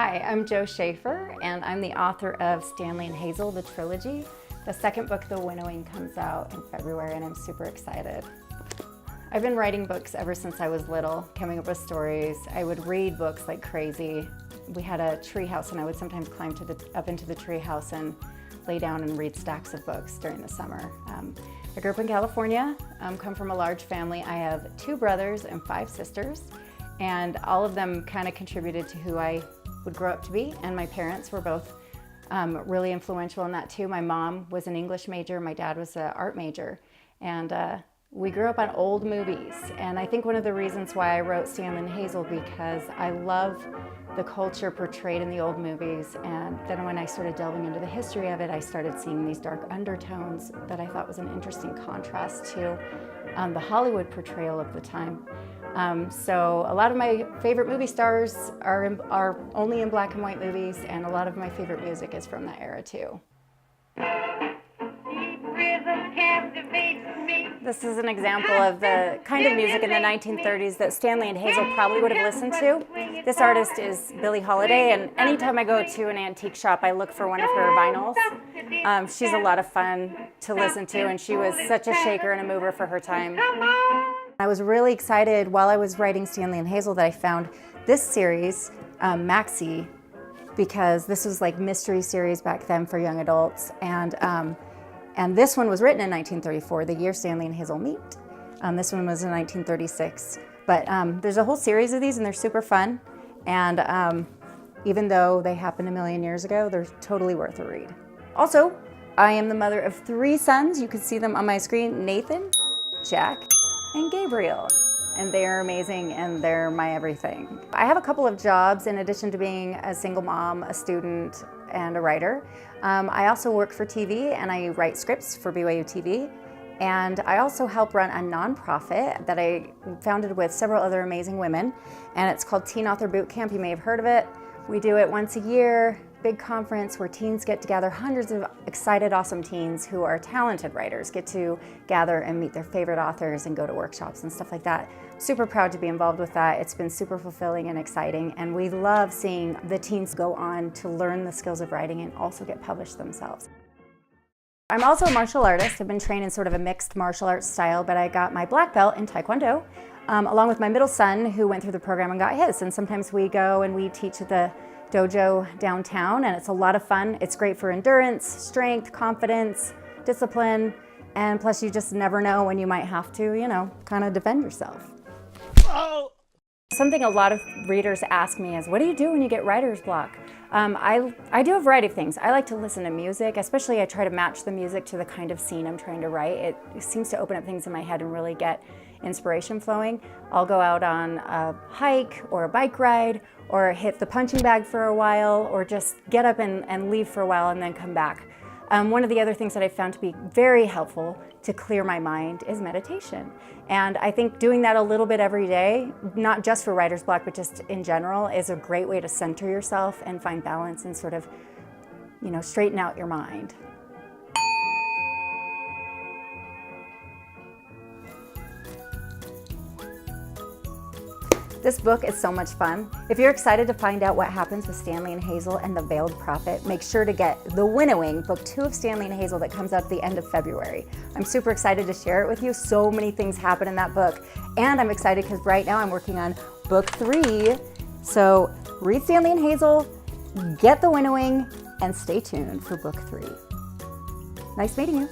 Hi, I'm Jo Schaffer, and I'm the author of Stanley and Hazel, the trilogy. The second book, The Winnowing, comes out in February, and I'm super excited. I've been writing books ever since I was little, coming up with stories. I would read books like crazy. We had a tree house, and I would sometimes climb up into the tree house and lay down and read stacks of books during the summer. I grew up in California, come from a large family. I have 2 brothers and 5 sisters, and all of them kind of contributed to who I would grow up to be, and my parents were both really influential in that too. My mom was an English major, my dad was an art major, and we grew up on old movies. And I think one of the reasons why I wrote Stanley and Hazel, because I love the culture portrayed in the old movies, and then when I started delving into the history of it, I started seeing these dark undertones that I thought was an interesting contrast to the Hollywood portrayal of the time. So a lot of my favorite movie stars are only in black and white movies, and a lot of my favorite music is from that era too. This is an example of the kind of music in the 1930s that Stanley and Hazel probably would have listened to. This artist is Billie Holiday, and anytime I go to an antique shop, I look for one of her vinyls. She's a lot of fun to listen to, and she was such a shaker and a mover for her time. I was really excited while I was writing Stanley and Hazel that I found this series, Maxi, because this was like mystery series back then for young adults. And this one was written in 1934, the year Stanley and Hazel meet. This one was in 1936. But there's a whole series of these, and they're super fun. And even though they happened a million years ago, they're totally worth a read. Also, I am the mother of 3 sons. You can see them on my screen: Nathan, Jack, and Gabriel. And they are amazing, and they're my everything. I have a couple of jobs in addition to being a single mom, a student, and a writer. I also work for TV, and I write scripts for BYU TV. And I also help run a nonprofit that I founded with several other amazing women, and it's called Teen Author Boot Camp. You may have heard of it. We do it once a year, big conference where teens get together. Hundreds of excited, awesome teens who are talented writers get to gather and meet their favorite authors and go to workshops and stuff like that. Super proud to be involved with that. It's been super fulfilling and exciting, and we love seeing the teens go on to learn the skills of writing and also get published themselves. I'm also a martial artist. I've been trained in sort of a mixed martial arts style, but I got my black belt in Taekwondo, along with my middle son who went through the program and got his. And sometimes we go and we teach at the dojo downtown, and it's a lot of fun. It's great for endurance, strength, confidence, discipline, and plus you just never know when you might have to, kind of defend yourself. Oh. Something a lot of readers ask me is, what do you do when you get writer's block? I do a variety of things. I like to listen to music, especially I try to match the music to the kind of scene I'm trying to write. It seems to open up things in my head and really get inspiration flowing. I'll go out on a hike or a bike ride, or hit the punching bag for a while, or just get up and leave for a while and then come back. One of the other things that I found to be very helpful to clear my mind is meditation. And I think doing that a little bit every day, not just for writer's block, but just in general, is a great way to center yourself and find balance and sort of, straighten out your mind. This book is so much fun. If you're excited to find out what happens with Stanley and Hazel and the Veiled Prophet, make sure to get The Winnowing, book 2 of Stanley and Hazel, that comes out at the end of February. I'm super excited to share it with you. So many things happen in that book. And I'm excited because right now I'm working on book 3. So read Stanley and Hazel, get The Winnowing, and stay tuned for book 3. Nice meeting you.